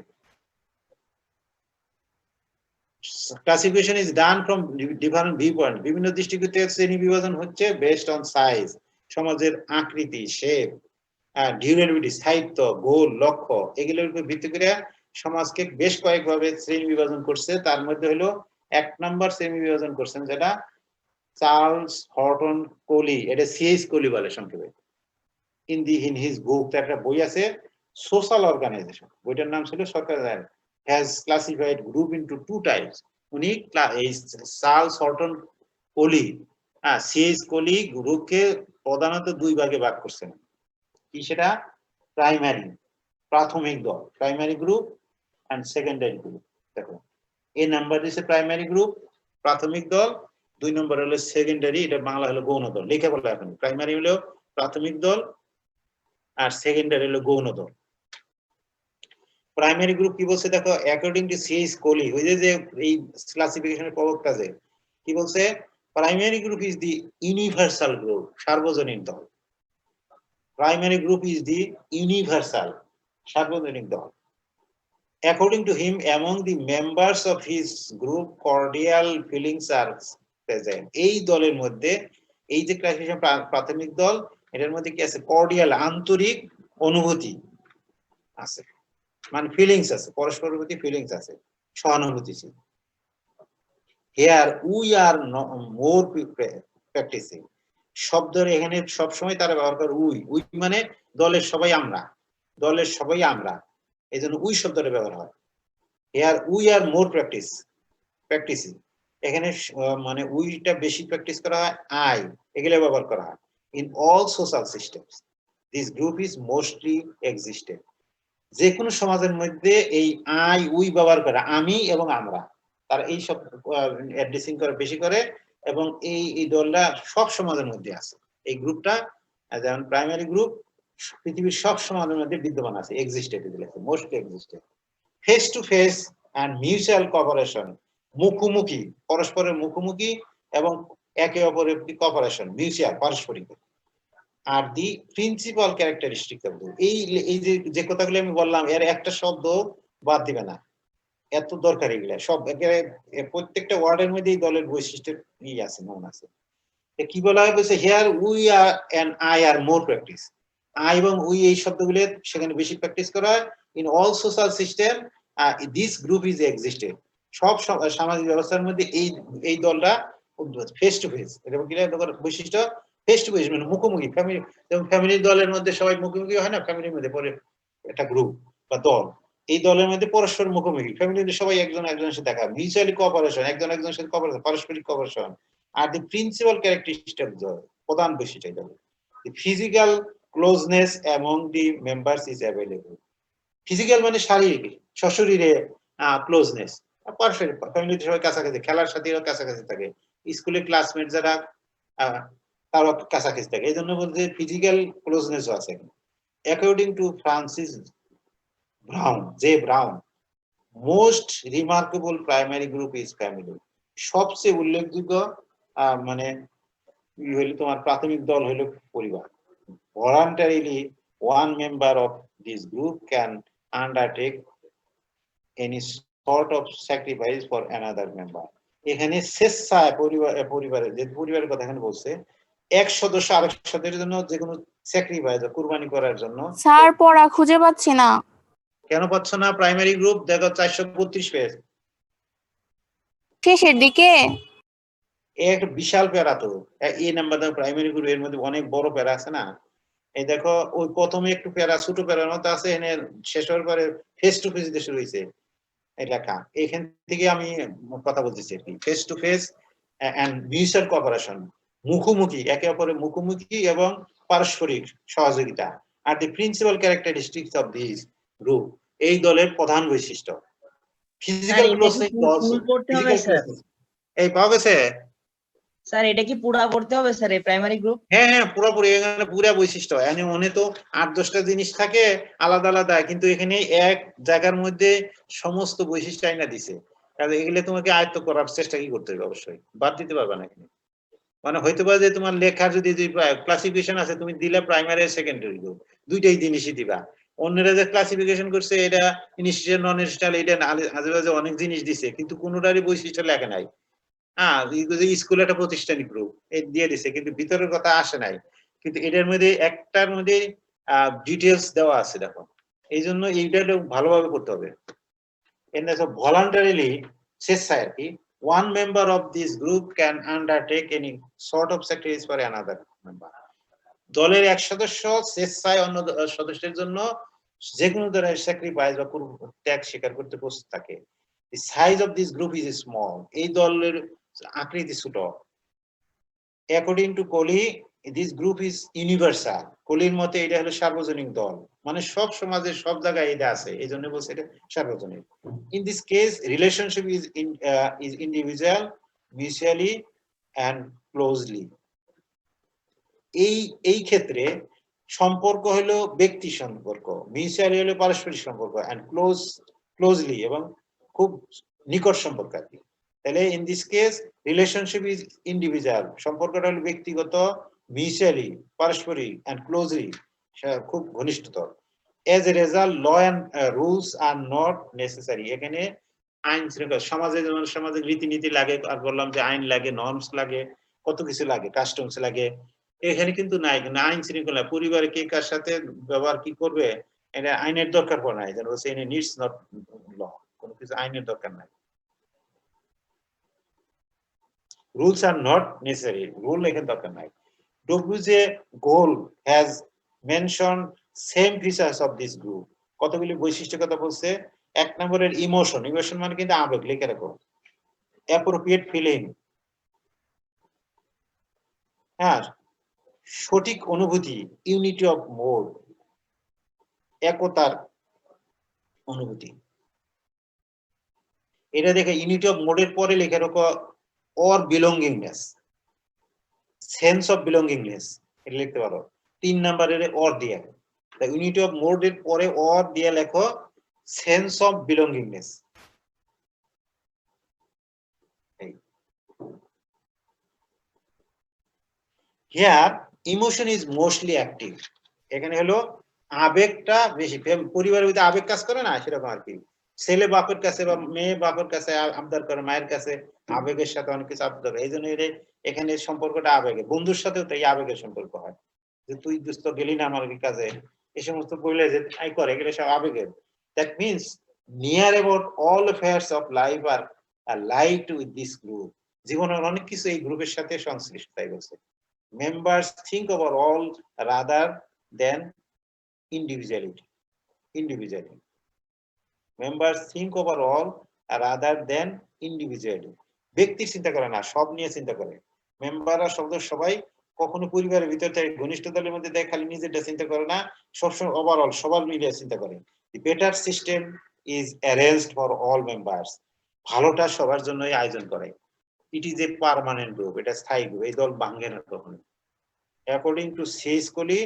Classification is done from different view point, বিভিন্ন দৃষ্টিকোণ থেকে শ্রেণী বিভাজন হচ্ছে বেসড অন সাইজ, সমাজের আকৃতি, শেপ, ডিউরেবিলিটি, স্থায়িত্ব, গোল, লক্ষ্য, এগুলোর উপর ভিত্তি করে সমাজকে বেশ কয়েকভাবে শ্রেণী বিভাজন করছে। তার মধ্যে হলো 1 নম্বর শ্রেণী বিভাজন করছেন যেটা চার্লস হর্টন কোলি, এটা সিএস কোলি বলে সংক্ষেপে। ইন হিজ বুক, একটা বই আছে সোশ্যাল অর্গানাইজেশন, বইটার নাম ছিল Sarkar has classified group into 2 types. উনি Charles Horton Cooley, CS Cooley গ্রুপকে প্রধানত 2 ভাগে ভাগ করছেন। কি সেটা? প্রাইমারি, প্রাথমিক দল, primary group and secondary group. দেখো এই নাম্বার দিছে প্রাইমারি গ্রুপ, প্রাথমিক দল, 2 নম্বর হলো সেকেন্ডারি, এটা বাংলা হলো গৌণ দল। লিখে বলো এখন, প্রাইমারি হলো প্রাথমিক দল আর সেকেন্ডারি হলো গৌণ দল। প্রাইমারি গ্রুপ কি বলছে দেখো, অ্যাকর্ডিং টু সিএস কোলি, ওই যে এই ক্লাসিফিকেশনের প্রবক্তা যে কি বলছে, primary group is the universal group, সার্বজনীন দল। Primary group is the universal, সার্বজনীন দল। According to him, among the members of his group, cordial feelings are present. এই দলের মধ্যে, এই যে ক্লাসিফিকেশন প্রাথমিক দল, এটার মধ্যে কি আছে? কর্ডিয়াল, আন্তরিক অনুভূতি আছে, মানে ফিলিংস আছে, পরস্পরের প্রতি ফিলিংস আছে, সহানুভূতিশীল। Here we are more practicing, শব্দের এখানে সবসময় তারা ব্যবহার করে উই মানে দলের সবাই আমরা, দলের সবাই আমরা, এই জন্য উই শব্দটা ব্যবহার হয়। Here we are more practicing, এখানে মানে উইটা বেশি প্র্যাকটিস করা হয়, আই এগুলো ব্যবহার করা হয়। In all social systems, this group is mostly existed. যে কোনো সমাজের মধ্যে এই আই উই ব্যবহার করা, আমি এবং আমরা, তারা এই সব অ্যাড্রেসিং করে বেশি করে, এবং এই দলটা সব সমাজের মধ্যে আছে। এই গ্রুপটা যেমন প্রাইমারি গ্রুপ পৃথিবীর সব সমাজের মধ্যে বিদ্যমান আছে, existed, mostly existed. Face to face and mutual cooperation, মুখোমুখি, পরস্পরের মুখোমুখি এবং একে অপরের কোঅপারেশন, মিউচুয়াল, পারস্পরিক। আর the principal characteristic of group, এই যে কথাগুলো আমি বললাম, এর একটা শব্দ বাদ দিবে না, এত দরকার এগুলা সব, প্রত্যেকটা ওয়ার্ডের মধ্যে এই দলের বৈশিষ্ট্যের আছে, মন আছে। কি বলা হয় বলছে, here we are and I are more practice, I এবং উই এই শব্দগুলো সেখানে বেশি প্র্যাকটিস করা হয়। In all social system this group is existed, সব সামাজিক ব্যবস্থার মধ্যে এই দলটা ফেস টু ফেস, এটা বৈশিষ্ট্য ফেস টু ফেস, মানে মুখোমুখি। ফ্যামিলি, যেমন ফ্যামিলির দলের মধ্যে সবাই মুখোমুখি হয় না, ফ্যামিলির মধ্যে পরে একটা গ্রুপ বা দল, এই দলের মধ্যে পরস্পর মুখোমুখি, ফ্যামিলিতে সবাই একজন একজনের সাথে দেখা, মিউচুয়ালি কোঅপারেশন, একজন একজনের সাথে কোঅপারেশন, পারস্পরিক কোঅপারেশন। আর দি প্রিন্সিপাল ক্যারেক্টারিস্টিক অফ দল, প্রধান বৈশিষ্ট্য এটা, the physical closeness among the members is available. Physical মানে শারীরিক, সশরীরে ক্লোজনেস, পারস্পরিক, ফ্যামিলিতে সবাই কাছাকাছি, খেলার সাথীরা কাছাকাছি থাকে, স্কুলের ক্লাসমেট যারা তারা কাছাকাছি থাকে, এই জন্য বলতে ফিজিক্যাল ক্লোজনেস আছে। According to Francis brown, J brown, most remarkable primary group is family, সবচেয়ে উল্লেখযোগ্য মানে হইলো তোমার প্রাথমিক দল হইলো পরিবার। Voluntarily one member of this group can undertake any sort of sacrifice for another member. এখানে স্বেচ্ছায় পরিবারের যে পরিবারের কথা এখানে বলছে, এক সদস্য আরেক সদস্যের জন্য যে কোনো স্যাক্রিফাইস, কুরবানি করার জন্য। স্যার পড়া খুঁজে পাচ্ছি না। কেন পাচ্ছ না? প্রাইমারি গ্রুপ দেখো 432 পেজ, শেষের দিকে একটা বিশাল প্যারা তো, এই নাম্বার দেখো প্রাইমারি গ্রুপ, এর মধ্যে অনেক বড় প্যারা আছে না। এই দেখো ওই প্রথমে একটু প্যারা, ছোট প্যারার মতো আছে, এনে শেষ হওয়ার পরে ফেস টু ফেস দিয়ে শুরু হয়েছে এই লেখা। এখান থেকে আমি কথা বলতেছি আর কি, face to face and mutual cooperation, মুখোমুখি, একে অপরের মুখোমুখি এবং পারস্পরিক সহযোগিতা। আর the principal characteristics of this group, এই দলের প্রধান বৈশিষ্ট্য। ফিজিক্যাল এটা কি ক্লোজনেস অলসো ফুল পড়তে হবে ফিজিক্যাল স্যার? ক্লোজনেস। এই পাওয়া গেছে? স্যার এটা কি পুরা পড়তে হবে স্যার এই প্রাইমারি গ্রুপ? হ্যাঁ হ্যাঁ, পুরোপুরি এখানে পুরা বৈশিষ্ট্য। এখানে মনে তো 8-10টা জিনিস থাকে আলাদা আলাদা, কিন্তু এখানে এক জায়গার মধ্যে সমস্ত বৈশিষ্ট্য আইনা দিছে। কারণ এগুলো তোমাকে আয়ত্ত করার চেষ্টা কি করতে হবে, অবশ্যই বাদ দিতে পারবে না এখানে। মানে হইতে পারে যে তোমার লেখার যদি ক্লাসিফিকেশন আছে, তুমি দিলে প্রাইমারি আর সেকেন্ডারি গ্রুপ, দুইটাই জিনিসই দিবা। অন্যরা যে ক্লাসিফিকেশন করছে এটা ইনস্টিটিউশন নন ইনস্টিটিউশনাল, এটা আজেবাজে অনেক জিনিস দিছে, কিন্তু কোনোটারই বৈশিষ্ট্য লেখা নাই। হ্যাঁ, স্কুল একটা প্রতিষ্ঠানিক গ্রুপ দিয়ে দিছে, কিন্তু ভিতরের কথা আসে নাই। কিন্তু এটার মধ্যে একটার মধ্যে ডিটেলস দেওয়া আছে, দেখো। এই জন্য এইটা ভালোভাবে করতে হবে। ভলান্টারিলি স্বেচ্ছায় আর কি, one member of this group can undertake any sort of sacrifice for another member. দলের এক সদস্য স্বেচ্ছায় অন্য সদস্যের জন্য যে কোনো ধরনের স্যাক্রিফাইস বা ত্যাগ স্বীকার করতে প্রস্তুত থাকে। The size of this group is small. এই দলের আকৃতি ছোট। According to Kohli, this group is universal. কোহলির মতে এটা হলো সার্বজনীন দল, মানে সব সমাজের সব জায়গায় এটা আছে, এই জন্য বলছে এটা সার্বজনীন। In this case, relationship is individual, mutually and closely. এই ক্ষেত্রে সম্পর্ক হলো ব্যক্তি সম্পর্ক, মিউচুয়ালি হলো পারস্পরিক সম্পর্ক, and closely এবং খুব নিকট সম্পর্ক আর কি। তাহলে in this case relationship is individual, সম্পর্কটা হলো ব্যক্তিগত, মিউচুয়ালি পারস্পরিক, and closely খুব ঘনিষ্ঠতর। As a result, law and rules are not necessary. এখানে আইন শৃঙ্খলা, সমাজে যেমন সামাজিক রীতিনীতি লাগে, আর বললাম যে আইন লাগে, নর্মস লাগে, কত কিছু লাগে, কাস্টমস লাগে, এখানে কিন্তু নাই। কিন্তু আইন শৃঙ্খলা, পরিবারে কে কার সাথে ব্যবহার কি করবে, এটা আইনের দরকার পড়ে নাই। যেন বলছে এনে নিডস নট ল, কোনো কিছু আইনের দরকার নাই। Rules are not necessary, rule এখানে দরকার নাই। ডব্লিউজে গোল has mention same features of this group. কতগুলি বৈশিষ্ট্য কথা বলছে। 1 নম্বরের ইমোশন, ইমোশন মানে কিন্তু আবেগ, লিখে রাখো। অ্যাপ্রোপ্রিয়েট ফিলিং, হ্যাঁ, সঠিক অনুভূতি। ইউনিটি অফ মোড, একতার অনুভূতি। এটা দেখে ইউনিটি অফ মোডের পরে লিখে রাখো or belongingness, sense of belongingness, এটা লিখতে পারো। 3 নম্বরের অর দিয়ে, ইউনিটি অফ মোডের পরে অর দিয়ে লেখো sense of belongingness. Here emotion is mostly active, এখানে হলো আবেগটা বেশি। পরিবারের ভিতরে আবেগ কাজ করে না, সেরকম আর কি। ছেলে বাপের কাছে বা মেয়ে বাপের কাছে আবদার করে, মায়ের কাছে আবেগের সাথে অনেক কিছু আবদার করে। এই জন্য এখানে সম্পর্কটা আবেগে। বন্ধুর সাথেও তো এই আবেগের সম্পর্ক হয়, যে তুই দুস্থ গেলি না আমার কাছে, এই সমস্ত বললে যে আই করে, এগুলো সব আবেগের। That means near about all affairs of life are light with this group. জীবনের অনেক কিছু এই গ্রুপের সাথে সংশ্লিষ্ট, তাই বলছে। Members think about all rather than individuality. Members think over all rather than individually. ব্যক্তি চিন্তা করে না, সব নিয়ে চিন্তা করে। মেম্বাররা সবাই কখনো পরিবারের ভিতর থেকে ঘনিষ্ঠ দলের মধ্যে দেয়, খালি নিজেরটা চিন্তা করে না, সবসময় ওভারঅল সবার মিলিয়ে চিন্তা করে। The better system is arranged for all members. ভালোটা সবার জন্যই আয়োজন করে। It is a permanent group, এটা স্থায়ী গ্রুপ, এই দল ভাঙে না কখনো। According to C.S. Kohli,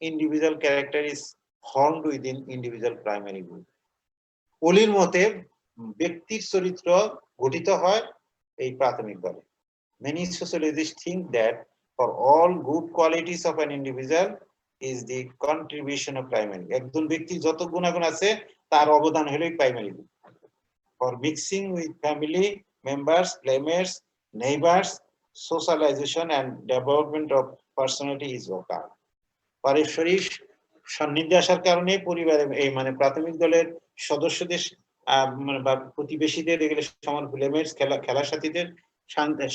individual character is formed within individual primary group. কোহলির মতে ব্যক্তির চরিত্র গঠিত হয় এই প্রাথমিক দলে। Many sociologists think that for all good qualities of an individual is the contribution of primary. একজন ব্যক্তির যত গুণাগুণ আছে তার অবদান হলো primary group. For mixing with family members, claimers, neighbors, socialization and development of personality is occur. পারস্পরিক সান্নিধ্যে আসার কারণে পরিবারের এই মানে প্রাথমিক দলের সদস্যদের মানে বা প্রতিবেশীদের, এগুলো সমান প্লেমেটস, খেলার সাথীদের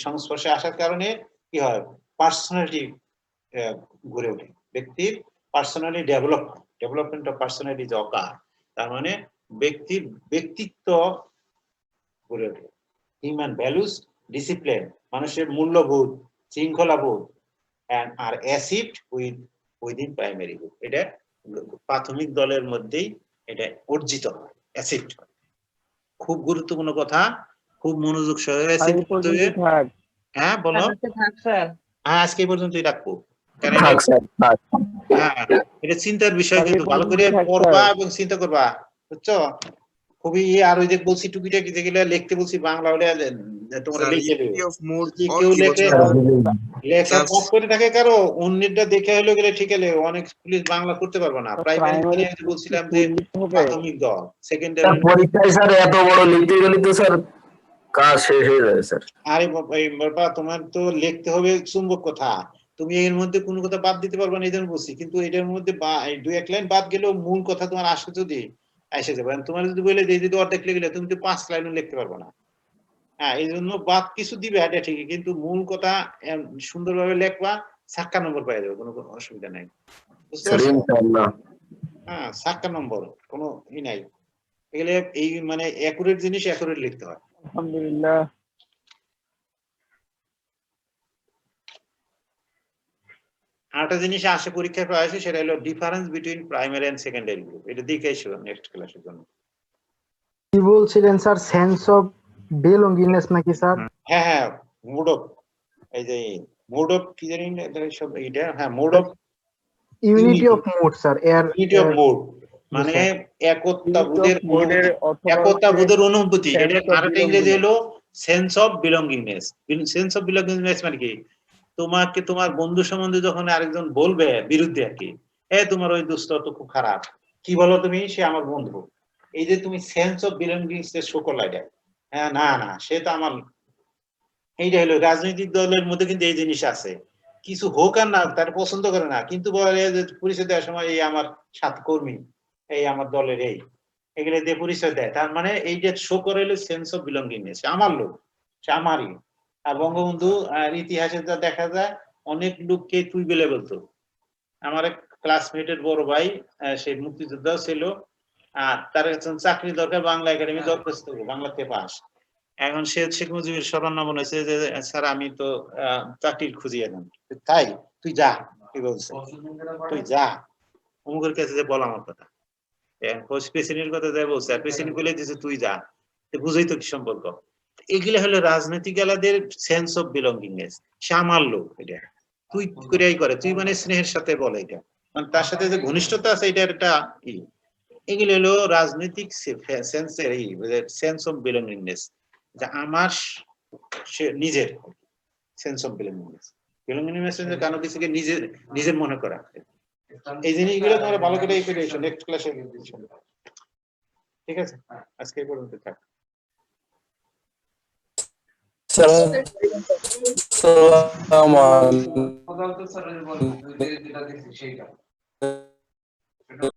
সংস্পর্শে আসার কারণে কি হয়, পার্সোনালিটি গড়ে ওঠে, ব্যক্তির personally development of personality is occur. তার মানে ব্যক্তির ব্যক্তিত্ব গড়ে ওঠে। হিউম্যান ভ্যালুস, ডিসিপ্লিন, মানুষের মূল্যবোধ, শৃঙ্খলাবোধ, and are achieved within primary group. এটা প্রাথমিক দলের মধ্যেই এটা অর্জিত হয়, অ্যাচিভড হয়। খুব গুরুত্বপূর্ণ কথা, খুব মনোযোগ সহকারে আর এই চিন্তা করতে পর্যন্ত হবে। থাক। হ্যাঁ বলো। থাক স্যার। হ্যাঁ আজকে এই পর্যন্তই রাখবো, কারণ এটা থাক স্যার থাক। হ্যাঁ এটা চিন্তার বিষয়, স্যার, এই কিন্তু ভালো করে পর্যন্তই থাক, পড়বা স্যার। এবং চিন্তা করবা, বুঝছো? খুবই আর ওই যে বলছি টুকিটাকি যেগুলো লিখতে বলছি বাংলা ওটা তোমরা স্যার লিখে দেবে। ইউনিটি অফ মুড যদি অর কেউ কি লেখে বলছেন? লেখা স্যার পাস করে থাকে কারো অন্যটা দেখে হলো গেলে ঠিক আছে, অনেক পুলিশ বাংলা করতে পারবে না। প্রাইমারি প্রাইমারি বলছিলাম যে হবে। প্রাথমিক দল, স্যার সেকেন্ডারি। পরীক্ষায় স্যার এত বড় লিখতে গেলে তো স্যার কাজ শেষ হয়ে যাবে স্যার। আরে এই বাবা তোমার তো লিখতে হবে চুম্বক কথা, তুমি এর মধ্যে কোনো কথা বাদ দিতে পারবে না, এই জন্য বলছি। কিন্তু এটার মধ্যে এই দুই এক লাইন বাদ গেলেও মূল কথা তোমার আসে, যদি এসে যাবে। আর তোমার যদি বলে দিই যদি অর্ধেক লিখে গেলে তুমি তো 5 লাইনও লিখতে পারবে না। হ্যাঁ এই জন্য বাদ কিছু দিবে, এটা ঠিকই, কিন্তু মূল কথা সুন্দরভাবে লেখবা, 56 নম্বর পেয়ে যাবে, কোনো অসুবিধা নাই, বুঝতে স্যার পারছো? ইনশাআল্লাহ। হ্যাঁ 56 নম্বর কোনো ই নাই। এগুলো এই মানে অ্যাকুরেট জিনিস অ্যাকুরেট লিখতে হয়। আলহামদুলিল্লাহ। আরেকটা জিনিস আসে পরীক্ষায় পাওয়া আসে, সেটা হলো difference between primary and secondary group. এটা দেখে এসো নেক্সট ক্লাসের জন্য। কি বলছিলেন স্যার, সেন্স অফ বিলঙ্গিংনেস নাকি স্যার? হ্যাঁ হ্যাঁ মোড অফ, এই যে মোড অফ কি জানি না, এটা সব এইটা, হ্যাঁ mode of unity of mood sir, এর ইউনিটি অফ মোড মানে একতা বোধের মুডের অনুভূতি, একতা বোধের অনুভূতি। এটা sense of আরেকটা ইংরেজি belongingness। হলো sense of belongingness. Sense of belongingness মানে কি, তোমাকে তোমার বন্ধু সম্বন্ধে যখন আরেকজন বলবে বিরুদ্ধে আর কি, তোমার ওই দোস্ত তো খুব খারাপ, কি বলো তুমি, সে আমার বন্ধু, এই যে তুমি সেন্স অফ বিলঙ্গিংস এর শো করলা, এটা হ্যাঁ না না সে তো আমার। এইটা হলো রাজনৈতিক দলের মধ্যে কিন্তু এই জিনিস আছে, কিছু হোক আর না তার পছন্দ করে না, কিন্তু বলে যে পরিচয় দেওয়ার সময় এই আমার সাথী কর্মী, এই আমার দলের এই, এগুলো দিয়ে পরিচয় দেয়। তার মানে এই যে শো করে হলো সেন্স অফ বিলঙ্গিংনেস, আমার লোক, সে আমারই। আর বঙ্গবন্ধু ইতিহাসে যা দেখা যায়, অনেক লোককে তুই বলে বলতো। আমার এক ক্লাসমেটের বড় ভাই, সে মুক্তিযোদ্ধা ছিল, আর তার একজন চাকরি দরকার, বাংলা একাডেমি দরখাস্ত, বাংলাতে পাস। এখন সে শেখ মুজিবের স্মরণ বলেছে যে স্যার আমি তো চাকরির খুঁজি এখন। তাই তুই যা, কি বলছে, তুই যা অমুকের কাছে যে বল আমার কথা, প্রেসিডেন্টের কথা যাই বলছে, আর প্রেসিডেন্ট বলে দিয়েছে তুই যা, বুঝেই তো কি সম্পর্ক। এগুলো হলো রাজনৈতিক এলাদের সেন্স অফ বিলঙ্গিংনেস, সে আমার লোক, এটা তুই করেই করে, তুই মানে স্নেহের সাথে বলে, এটা মানে তার সাথে যে ঘনিষ্ঠতা আছে, এটা একটা এগুলো হলো রাজনৈতিক সেন্সের এই সেন্স অফ বিলঙ্গিংনেস, যে আমার সে নিজের সেন্স অফ বিলঙ্গিংনেস। বিলঙ্গিংনেস কারণ কিছুকে নিজের নিজের মনে করা, এই জিনিসগুলো তোমরা ভালো করে করে এসো নেক্সট ক্লাসে। ঠিক আছে, আজকে এই পর্যন্ত থাক। আসসালামু আলাইকুম।